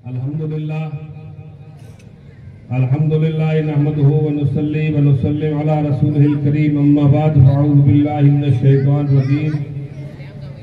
अल्हम्दुलिल्लाह नहमदुहु व नुसल्ली व नुसल्लिम अला रसूलिहिल करीम अम्मा बाद फ़अऊज़ु बिल्लाहि मिनश शैतानिर रजीम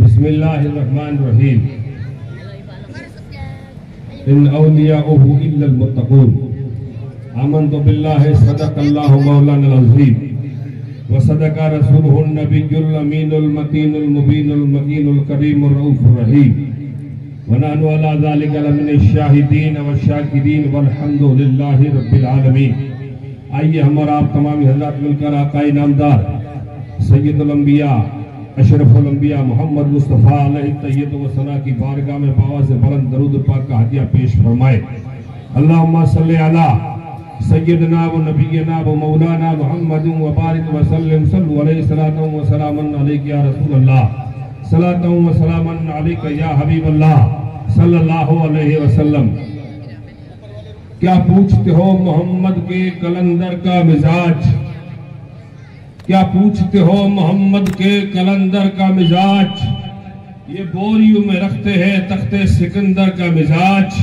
बिस्मिल्लाहिर रहमानिर रहीम इन औलियाउहु इल्लल मुत्तक़ून आमन्तु बिल्लाहि सदक़ल्लाहु मौलानल अज़ीम व सदक़ा रसूलुहुन नबियुल अमीनुल मतीनुल मुबीनुल मकीनुल करीमुर रऊफ़ुर रहीम वनहनु अला ज़ालिका लमिनश शाहिदीन व शाकिरीन वल्हम्दुलिल्लाहि रब्बिल आलमीन। आइए हम और आप तमाम हज़रात मिलकर आक़ाए नामदार सय्यदुल अंबिया अशरफुल अंबिया मोहम्मद मुस्तफ़ा अलैहि तय्यब व सना की बारगाह में बावा से बुलंद दरूद पाक का हदिया पेश फरमाए। अल्लाहुम्मा सल्लि अला सय्यदना व नबियना व मौलाना मुहम्मदिन व बारिक व सल्लिम सल्लु अलैहि सलातु व सलामन अलैका या रसूलल्लाह सलातु व सलामन अलैका या हबीबल्लाह सल्लल्लाहु अलैहि वसल्लम। क्या पूछते हो मोहम्मद के कलंदर का मिजाज, क्या पूछते हो मोहम्मद के कलंदर का मिजाज, ये बोरियों में रखते हैं तख्ते सिकंदर का मिजाज।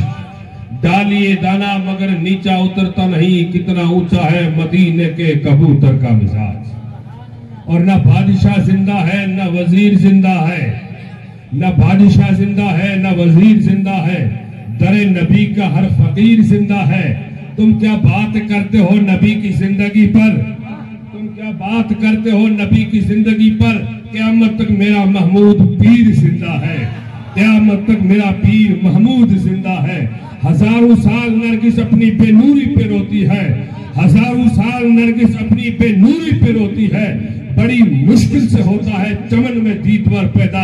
डालिए दाना मगर नीचा उतरता नहीं, कितना ऊंचा है मदीने के कबूतर का मिजाज। और न बादशाह जिंदा है न वजीर जिंदा है, न बादशाह जिंदा है न वजीर जिंदा है, दरे नबी का हर फकीर जिंदा है। तुम क्या बात करते हो नबी की जिंदगी पर, तुम क्या बात करते हो नबी की जिंदगी पर। क़यामत तक मेरा महमूद पीर जिंदा है, क़यामत तक मेरा पीर महमूद जिंदा है। हजारों साल नरगिस अपनी बेनूरी पे रोती है, हजारों साल नरगिस अपनी बेनूरी पे रोती है। बड़ी मुश्किल से होता है चमन में दीदवर पैदा।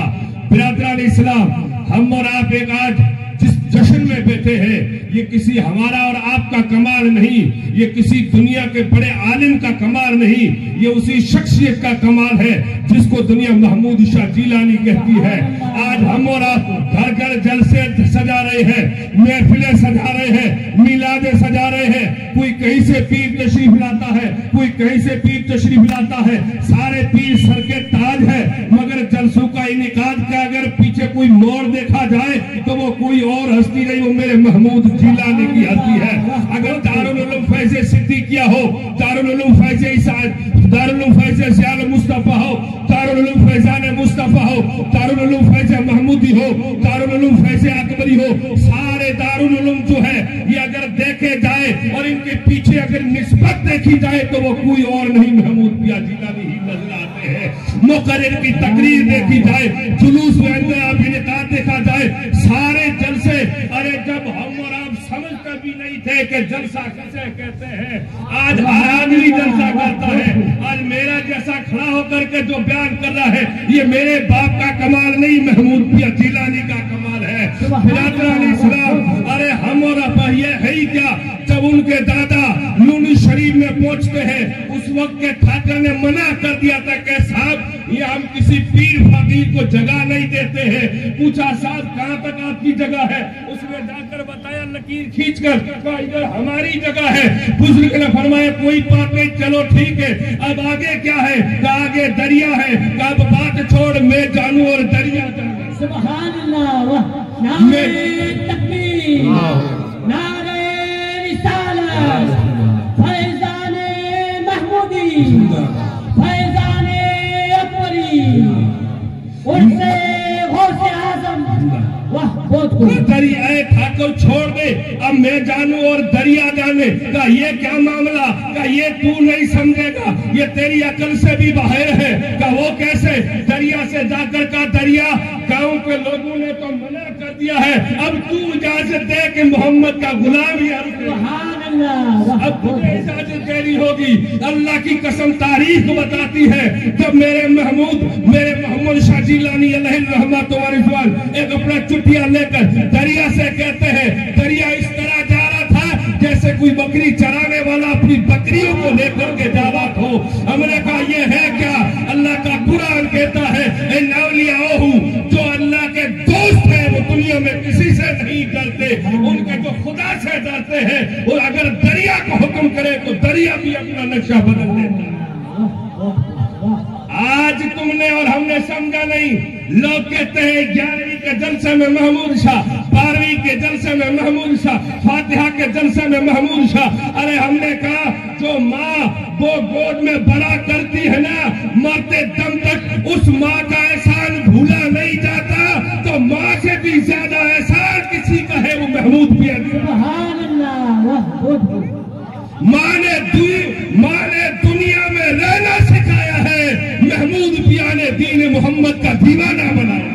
बिरादरान इस्लाम, हम और आप एक आज जिस जश्न में बैठे हैं, ये किसी हमारा और आपका कमाल नहीं, ये किसी दुनिया के बड़े आलिम का कमाल नहीं, ये उसी शख्सियत का कमाल है जिसको दुनिया महमूद शाह जीलानी कहती है। आज हम और आप घर घर जलसे सजा रहे हैं, महफिलें सजा रहे हैं, मिलादे सजा रहे हैं। कोई कहीं से पीर तशरीफ लाता है, कोई कहीं से पीर तशरीफ लाता है। सारे पीर सर के ताज है, मगर जलसों का इनेकाद का अगर पीछे कोई मोड़ देखा जाए तो वो कोई और हस्ती नहीं, वो मेरे महमूद जीलानी की हस्ती है। अगर दारुल उलूम फैज़े सिद्दीकिया हो, दारुल उलूम फैज़े इसाद, दारुल उलूम फैज़े ज़ियाल मुस्तफ़ा हो, दारुल उलूम फैज़ान मुस्तफ़ा हो, दारुल उलूम फैज़े महमूदी हो, दारुल उलूम फैज़े अकबरी हो, सारे दारुल उलूम जो है ये अगर देखे जाए और इनके पीछे अगर निस्बत देखी जाए तो वो कोई और नहीं महमूद पिया जीलानी ही नजर आते हैं। मुकर्रिर की तकरीर देखी जाए, जुलूस में इनेकाद देखा जाए, सारे जलसे। अरे जब हम और आप समझते भी नहीं थे कि जलसा कैसे कहते हैं, आज आदमी जलसा करता है। आज मेरा जैसा खड़ा होकर के जो बयान कर रहा है, ये मेरे बाप का कमाल नहीं, महमूद पिया जीलानी का कमाल है। बिरादरान इस्लाम, अरे हम और आप ये है ही क्या, जब उनके दादा लूनी शरीफ में पहुंचते हैं, उस वक्त के ठाकर ने मना कर दिया था कि साहब ये हम किसी पीर फकीर को जगह नहीं देते हैं। पूछा साहब कहां तक आपकी जगह है, उसने जाकर बताया लकीर खींचकर, कहा इधर हमारी जगह है। बुजुर्ग ने फरमाया कोई बात नहीं, चलो ठीक है, अब आगे क्या है, कहा आगे दरिया है। कहा अब बात छोड़, मैं जानू और दरिया जानू। सुभान अल्लाह, नारे तकबीर, नारे रिसालत, फैज़ाने महमूदी, फैज़ाने अकबरी, उनसे गौसे आज़म। वाह, बहुत खूब। दरिया ठाकुर छोड़ दे, अब मैं जानू और दरिया जाने। का ये क्या मामला, का ये तू नहीं समझेगा, ये तेरी अकल से भी बाहर है। का वो कैसे, दरिया से जाकर का दरिया, गांव के लोगों ने तो मना कर दिया है, अब तू इजाजत दे कि मोहम्मद का गुलाम ही अब तुझे इजाजत देनी होगी। अल्लाह की कसम तारीख बताती है, जब मेरे मोहम्मद शाह जीलानी अलैहि रहमत व रिज़वान एक अपना चुटिया लेकर दरिया से कहते हैं, दरिया इस तरह जा रहा था जैसे कोई बकरी चराने वाला अपनी बकरियों को लेकर के जा रहा हो। हमने कहा ये है क्या, अल्लाह का कुरान कहता है जो अल्लाह के दोस्त है वो दुनिया में किसी से नहीं डरते, उनके जो खुदा से डरते हैं। और अगर दरिया को हुक्म करे तो दरिया भी अपना नक्शा बदल देता है। आज तुमने और हमने समझा नहीं। लोग कहते हैं 11वीं के जलसे में महमूद शाह, 12वीं के जलसे जलसे में महमूद शाह, फातिहा के जलसे में महमूद शाह। अरे हमने कहा जो माँ वो गोद में बड़ा करती है ना, मरते दम तक उस माँ का एहसान भूला नहीं जाता, तो माँ से भी ज्यादा एहसान किसी का है वो महमूद पिया। माँ ने दुनिया में रहना सिखाया है, महमूद पिया ने दीन मोहम्मद का दीवाना बनाया।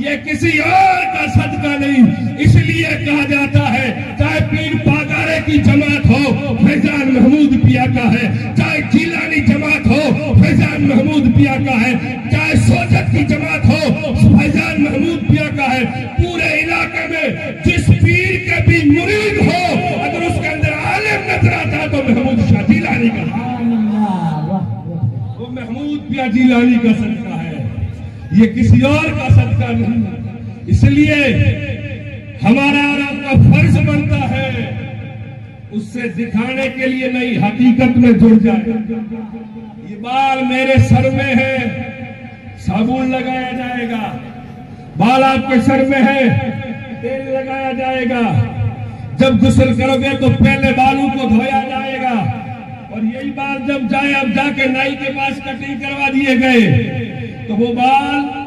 ये किसी और का सदका नहीं, इसलिए कहा जाता है चाहे पीर पागारे की जमात हो फैजान महमूद पिया का है, चाहे जिलानी जमात हो फैजान महमूद पिया का है, चाहे सोजत की जमात हो फैजान महमूद पिया का है। पूरे इलाके में जिस पीर के भी मुरीद हो, अगर उसके अंदर आलिम नजर आता तो महमूद शाह जिलानी का, वो महमूद पिया जिलानी का सदका है, ये किसी और का सदका नहीं। इसलिए हमारा और आपका फर्ज बनता है उससे दिखाने के लिए नहीं, हकीकत में जुड़ जाए। ये बाल मेरे सर में है, साबुन लगाया जाएगा, बाल आपके सर में है, तेल लगाया जाएगा, जब गुस्ल करोगे तो पहले बालों को धोया जाएगा, और यही बाल जब जाए अब जाके नाई के पास कटिंग करवा दिए गए तो वो बाल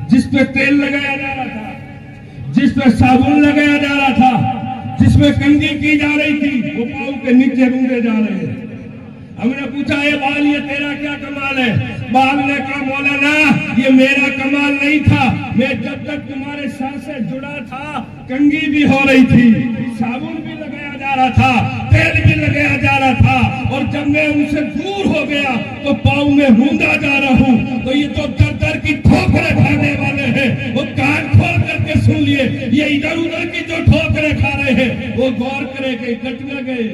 जिस पे तेल लगाया जा रहा था, जिस पे साबुन लगाया जा रहा था, जिसमें कंघी की जा रही थी, वो पाँव के नीचे रूंधे जा रहे हैं। हमने पूछा ये बाल ये तेरा क्या कमाल है? बाल ने कहा मौलाना ये मेरा कमाल नहीं था, मैं जब तक तुम्हारे सर से जुड़ा था कंघी भी हो रही थी, साबुन भी लगाया जा रहा था, तेल भी लगाया जा रहा था, और जब मैं उनसे दूर हो गया तो पाँव में रूंधा जा रहा हूँ। तो ये तो दर दर की ठोकरें खाने वाले हैं, वो कान खोल करके सुन लिए, ये इधर उधर की जो ठोकरें खा रहे हैं वो गौर करे कहीं कट न गए,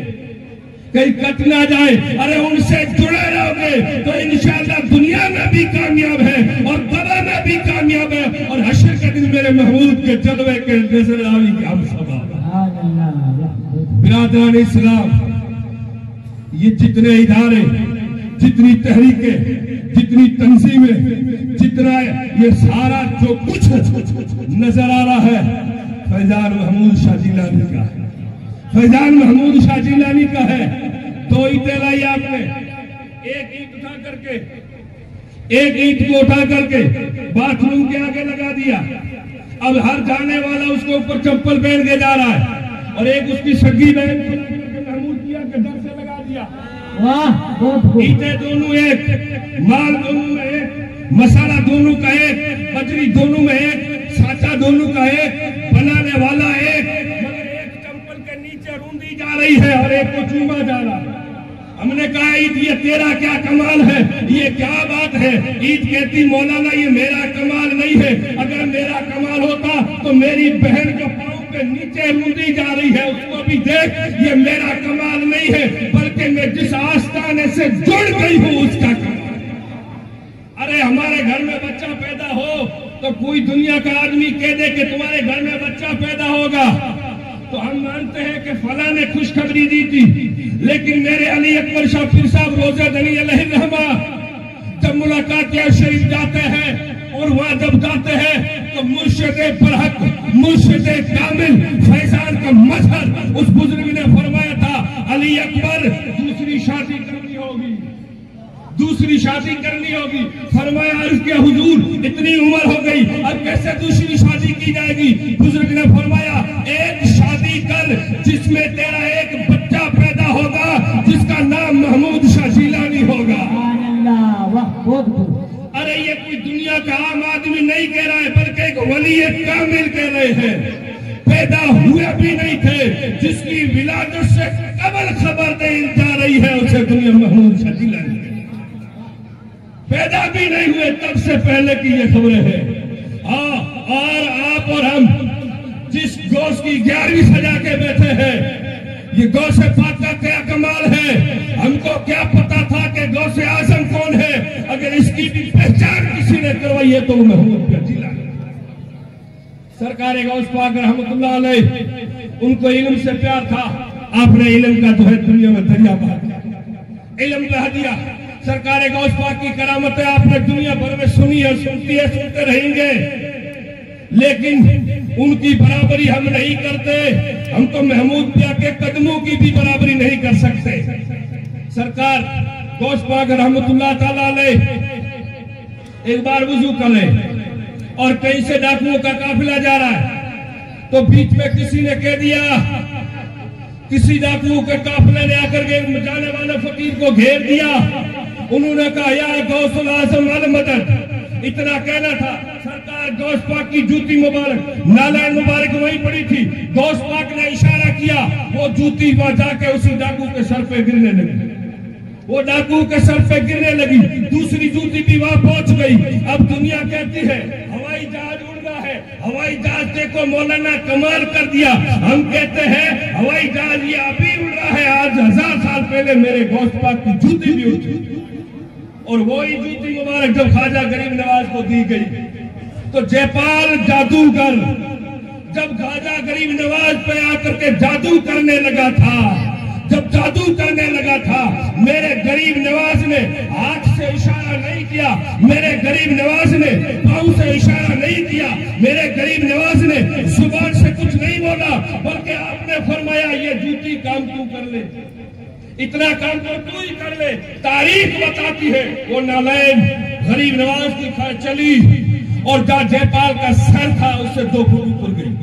कहीं कट ना जाए। अरे उनसे जुड़े रहोगे तो इंशाअल्लाह दुनिया में भी कामयाब है और कब्र में भी कामयाब है, और हश्र के दिन मेरे महमूद के जलवे के नजर आएगी हम सब। बिरादरान इस्लाम, ये जितने इदारे, जितनी तहरीकें, जितनी तंजीमें, जितना ये सारा जो कुछ नजर आ रहा है फैजान महमूद शाह जिलानी का है, फैजान महमूद शाह जिलानी का है। दो ईंटें लाई आपने, एक ईंट उठा करके, एक ईंट को उठा करके बाथरूम के आगे लगा दिया, अब हर जाने वाला उसके ऊपर चप्पल पहन के जा रहा है, और एक उसकी सगी बहन महमूद पिया के डर से लगा दिया। वाह, ईंटें दोनों एक, माल दोनों में एक, मसाला दोनों का एक, बजरी दोनों में एक, साचा दोनों का एक, बनाने वाला एक, रूंधी जा रही है और एक को चूमा जा रहा है। हमने कहा ईद ये तेरा क्या कमाल है, ये क्या बात है? ईद कहती मौलाना ये मेरा कमाल नहीं है, अगर मेरा कमाल होता तो मेरी बहन जो पाँव के नीचे रूंधी जा रही है उसको भी देख, ये मेरा कमाल नहीं है, बल्कि मैं जिस आस्थाने से जुड़ गई हूँ उसका कमाल। अरे हमारे घर में बच्चा पैदा हो तो कोई दुनिया का आदमी कह दे कि तुम्हारे घर में बच्चा पैदा होगा तो हम मानते हैं कि फला ने खुशखबरी दी थी, लेकिन मेरे अली अकबर शाह पीर साहब रोजा दनी अलैहिर्रहमा जब मुलाकात शरीफ जाते हैं और वहां जब जाते हैं तो मुर्शिद बरहक, मुर्शिद कामिल फैजान का मजहर उस बुजुर्ग ने फरमाया था अली अकबर दूसरी शादी करनी होगी, दूसरी शादी करनी होगी। फरमाया अर्ज किया हुजूर इतनी उम्र हो गई अब कैसे दूसरी शादी की जाएगी? बुजुर्ग ने फरमाया एक शादी कर जिसमें तेरा एक बच्चा पैदा होगा जिसका नाम महमूद शाह जिलानी होगा। अरे ये कोई दुनिया का आम आदमी नहीं कह रहा है, बल्कि एक वली कामिल कह रहे हैं, पैदा हुए भी नहीं थे, जिसकी विलादत से कबल खबर दे जा रही है उसे दुनिया महमूद शाह जिलानी, पैदा भी नहीं हुए तब से पहले की ये खबरें हैं। और आप और हम जिस गौस की 11वीं सजा के बैठे हैं, ये गौसे पाक का क्या कमाल है। हमको क्या पता था कि गौसे आजम कौन है? अगर इसकी भी पहचान किसी ने करवाई है तो वो महमूद जिलानी। सरकार गौस पाक रहमतुल्लाह अलैह, उनको इल्म से प्यार था, आपने इल्म का जो है दुनिया में दरिया बहा दिया, इल्म बहा दिया। सरकार गौस पाक की करामतें आपने दुनिया भर में सुनी है, सुनती है, सुनते रहेंगे, लेकिन उनकी बराबरी हम नहीं करते। हम तो महमूद पिया के कदमों की भी बराबरी नहीं कर सकते। सरकार गौस पाक रहमतुल्लाह ताला अलैह एक बार वुजू कर ले और कहीं से डाकुओं का काफिला जा रहा है, तो बीच में किसी ने कह दिया, किसी डाकुओं के काफिले ने आकर के जाने वाले फकीर को घेर दिया। उन्होंने कहा या गौसुल आज़म अल मदद। इतना कहना था, सरकार गौस पाक की जूती मुबारक नालायन मुबारक वहीं पड़ी थी। गौस पाक ने इशारा किया, वो जूती वहां जाके उसी डाकू के सर पे गिरने लगी। वो डाकू के सर पे गिरने लगी, दूसरी जूती भी वहां पहुंच गई। अब दुनिया कहती है हवाई जहाज उड़ रहा है, हवाई जहाज देखो मौलाना कमाल कर दिया। हम कहते हैं हवाई जहाज ये अभी उड़ रहा है, आज 1000 साल पहले मेरे गौस पाक की जूती भी उठी। और वही जूती मुबारक जब ख्वाजा गरीब नवाज को दी गई, तो जयपाल जादूगर जब ख्वाजा गरीब नवाज पे आकर के जादू करने लगा था, जब जादू करने लगा था, मेरे गरीब नवाज ने हाथ से इशारा नहीं किया, मेरे गरीब नवाज ने पांव से इशारा नहीं किया, मेरे गरीब नवाज ने जुबान से कुछ नहीं बोला, बल्कि आपने फरमाया ये जूती काम तू कर ले, इतना काम तो तू ही कर ले। तारीख बताती है वो नालैन गरीब नवाज की खैर चली और जहां जयपाल का सर था उससे 2 फुट ऊपर गई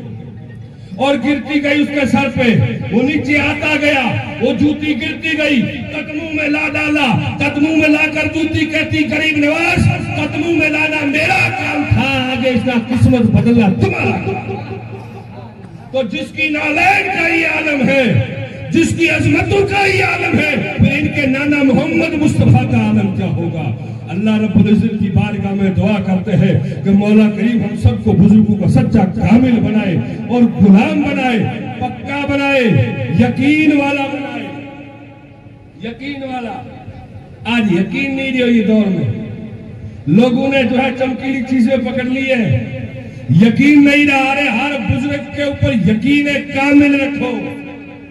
और गिरती गई उसके सर पे। वो नीचे आता गया, वो जूती गिरती गई, कदमों में ला डाला, कदमों में लाकर जूती कहती गरीब नवाज कदमों में लाना मेरा काम था, आगे इसका किस्मत बदलना तुम्हारा। तो जिसकी नालैन का ही आलम है, जिसकी अजमतों का ही आलम है, फिर इनके नाना मोहम्मद मुस्तफा का आलम क्या होगा। अल्लाह रब्बुल इज्जत की बारगाह में दुआ करते हैं कि मौला करीम हम सबको बुजुर्गों का सच्चा कामिल बनाए और गुलाम बनाए, पक्का बनाए, यकीन वाला बनाए, यकीन वाला। आज यकीन नहीं रही ये दौर में, लोगों ने जो है चमकीली चीजें पकड़ ली है, यकीन नहीं रहा। अरे हर बुजुर्ग के ऊपर यकीन कामिल रखो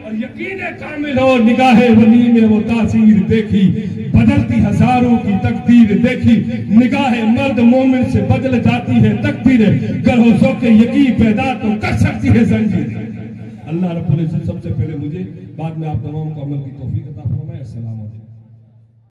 और यकीन कामिल हो। निगाहे वली में वो तासीर देखी, बदलती हजारों की तकदीर देखी, निगाहे मर्द मोमिन से बदल जाती है तकदीर, गरहों के यकीन पैदा तो कर सकती है जंजीर। अल्लाह रब्बुल इज्जत सबसे पहले मुझे, बाद में आप तमाम को अमल की तौफीक अता फरमाए। अस्सलाम।